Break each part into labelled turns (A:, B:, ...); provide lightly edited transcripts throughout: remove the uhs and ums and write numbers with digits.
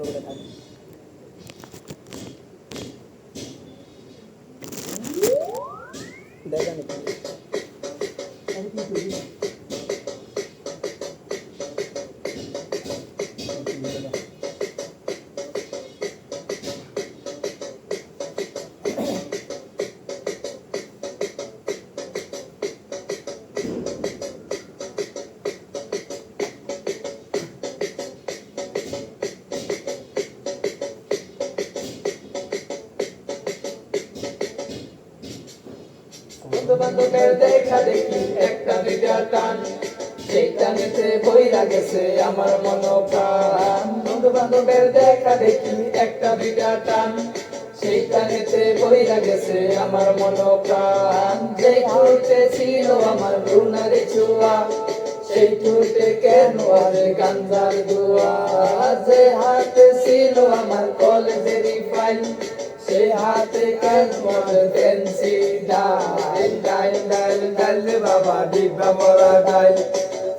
A: করে থাকে। দেখেন
B: বন্ধু বান্ধবের দেখা দেখি একটা দুইটা টান, সেই টানেতে বইরা গেছে আমার মনোপ্রাণ। বন্ধু বান্ধবের দেখা দেখি একটা দুইটা টান, সেই টানেতে বইরা গেছে আমার মনোপ্রাণ। যে ঠোঁটে ছিল আমার রুনারে ছোঁয়া, সেই ঠোঁটে কেন আজ গাঞ্জার দোয়া। যে হাতে ছিল আমার কলেজেরই ফাইল, সে হাতে কেন ফেন্সি ডাইল। ডাইল ডাইল ডাইল রে বাবা ডিব্বা মরা ডাইল,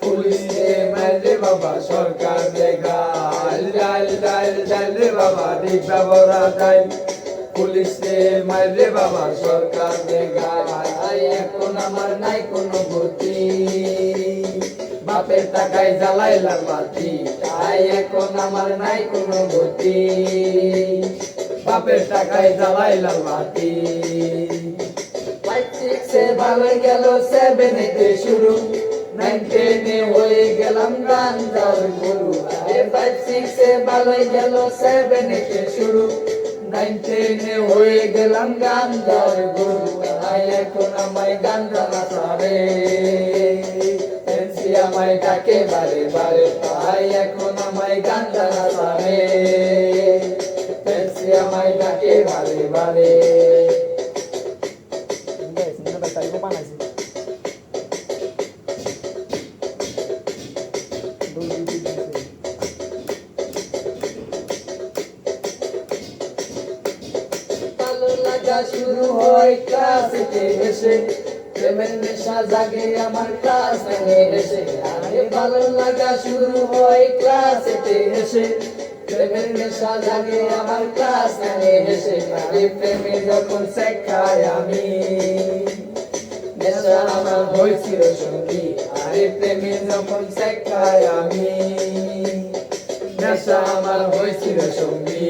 B: পুলিশ রে মাইল রে বাবা সরকার রে গাইল। ডাইল ডাইল ডাইল রে বাবা ডিব্বা মরা ডাইল, পুলিশ রে মাইল রে বাবা সরকার রে গাইল। এখন আমার নাই কোনো গতি, বাপের টাকায় জ্বালাইলাম বাতি। তাই এখন আমার নাই কোনো গতি, বাপের টাকায় জ্বালাইলাম বাতি। 5-6 ভালো গেল, 7 শুরু, 9-10 হয়ে গেলাম গাঞ্জার গুরু। 5-6 ভালো গেল, 7 শুরু, 9-10 হয়ে গেলাম গাঞ্জার গুরু। এখন আমায় গাঞ্জা না ছাড়ে, ফেন্সি আমায় ডাকে বারে বারে। তাই এখন আমায় গাঞ্জা না ছাড়ে, ফেন্সি আমায় ডাকে বারে বারে।
A: তারিখও বানাইছে
B: ভালো লাগা শুরু হয় ক্লাসে এসে, প্রেমের নেশা জাগে আমার ক্লাস ভেঙে এসে। আরে ভালো লাগা শুরু হয় ক্লাসে এসে, প্রেমের নেশা জাগে আমার ক্লাস ভেঙে এসে। আরে প্রেমে যখন শেখায় আমি, নেশা আমার হয়েছিল সঙ্গী। আরে প্রেমে যখন শেখায় আমি, নেশা আমার হয়েছিল সঙ্গী।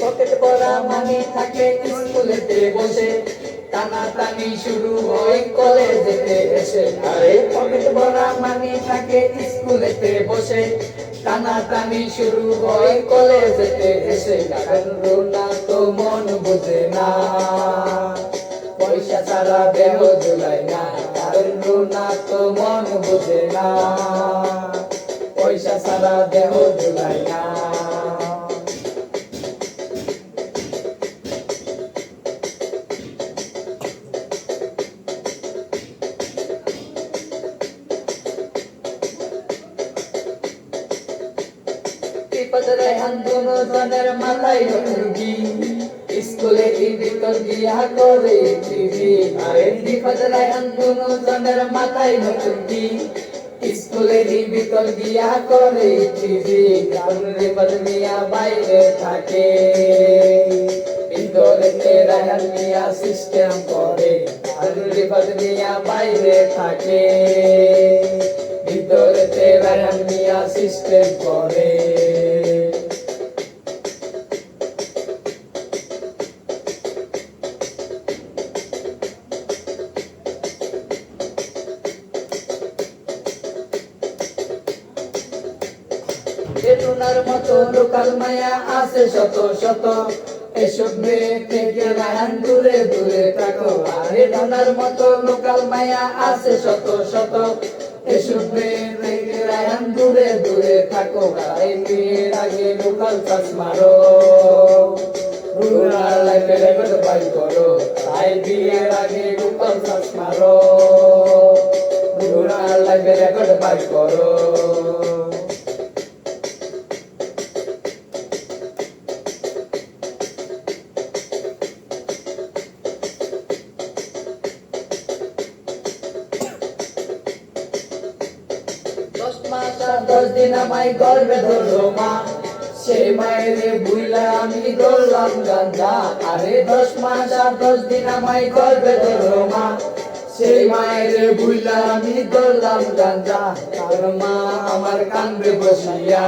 B: পকেট ভরা মানি থাকে স্কুলেতে বসে, টানাটানি শুরু হয় কলেজেতে এসে। আরে পকেট ভরা মানি থাকে স্কুলেতে বসে, টানাটানি শুরু হয় কলেজেতে এসে। রোনা তো মন বুঝে না, পয়সা ছাড়া দেহ জুলাই না। কারণ রোনা তো মন বুঝে না, পয়সা ছাড়া দেহ জুলাই না। রেহান দুনো জনের মাথায় রুগী, স্কুলে ভিতর গিয়া করে টিভি। আরে বিপদ রেহান দুনো জনের মাথায় রুগী, স্কুলে ভিতর গিয়া করে টিভি। কারণ বিপদ মিয়া বাইরে থাকে, ভিতরেতে রেহান মিয়া সিস্টেম করে। কারণ বিপদ মিয়া বাইরে থাকে, ভিতরেতে রেহান মিয়া সিস্টেম করে। বেদনার মতো লোকাল মায়া আছে শত শত, এসব মেয়ে থেকে রায়ান দূরে দূরে থাকো। আরে বেদনার মতো লোকাল মায়া আছে শত শত, এসব মেয়ে থেকে রায়ান দূরে দূরে থাকো। এই মেয়ের আগে লোকাল চাষ মারো, রুরাল লাইফে রেকর্ড ফাইল করো। তাই বিয়ের আগে লোকাল চাষ মারো, রুরাল লাইফে রেকর্ড ফাইল করো। 10 দিন আমায় গর্ভে ধরলো মা সেই মায়ের বুইলা আমি ধরলাম গাঞ্জা আরে 10 মাস আর 10 দিন আমায় গর্ভে ধরলো মা সেই মায়ের বুইলা আমি ধরলাম গাঞ্জা তার মা আমার কান্দে বসিয়া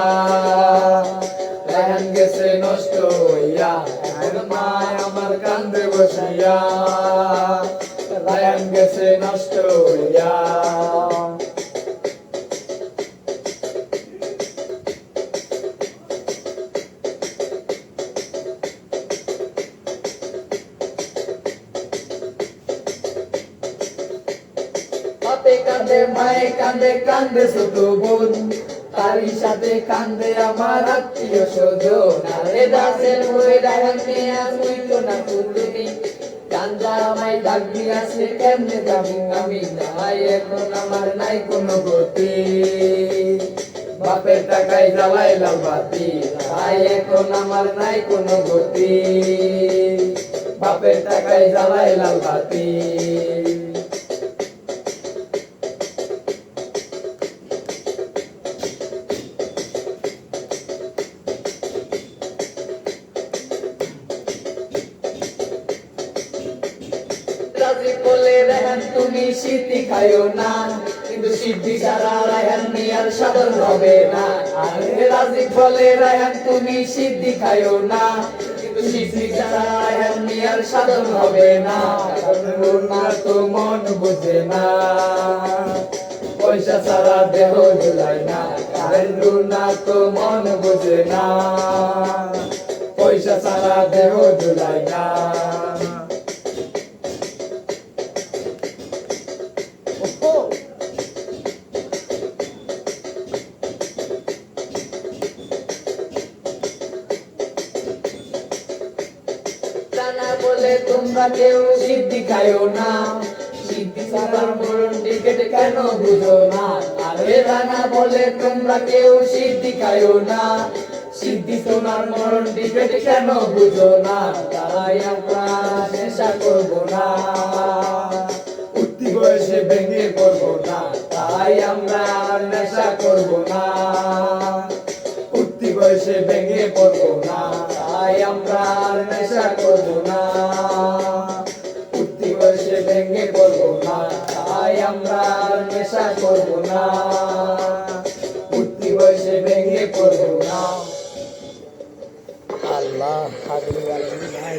B: রায়হান গেছে নষ্ট হইয়া তার মা আমার কান্দে বসিয়া রায়হান গেছে নষ্ট হইয়া বাপে কান্দে মায়ে কান্দে কান্দে ছোট বোন তারই সাথে কান্দে আমার আত্মীয় স্বজন আরে দাসের হয়ে রায়হান মিয়া হইতো না কুলুনি গাঞ্জা আমায় ডাক দিয়াছে কেমনে যাবো আমি তাই এখন আমার নাই কোনো গতি বাপের টাকায় জ্বালাইলাম বাতি তাই এখন আমার নাই কোনো গতি বাপের টাকায় জ্বালাইলাম বাতি রাজি বলে রায়হান তুমি সিদ্ধি খাইও না কিন্তু সিদ্ধি ছাড়া রায়হান মিয়ার সাধন হবে না আরে রাজি বলে রায়হান তুমি সিদ্ধি খাইও না কিন্তু সিদ্ধি ছাড়া রায়হান মিয়ার সাধন হবে না কারণ না তো মন বুঝে না পয়সা ছাড়া দেহ ঝুলায় না কারণ না তো মন বুঝে না পয়সা ছাড়া দেহ ঝুলায় না বলে তোমরা কেউ সিদ্ধি খাইও না সিদ্ধি ছাড়া মরণ টিকেট কেন বুঝো না আরে রানা বলে তোমরা কেউ সিদ্ধি খাইও না সিদ্ধি তোমার মরণ টিকেট কেন বুঝো না তাই আমরা নেশা করবো না উঠতি বয়সে ভেঙে পড়বো না তাই আমরা নেশা করবো না উঠতি বয়সে ভেঙে পড়বো না তাই আমরা নেশা করবো না উঠতি বয়সে ভেঙে পড়বো না তাই আমরা নেশা করবো না উঠতি বয়সে ভেঙে পড়বো না
A: আল্লাহ হাগলি গালি নাই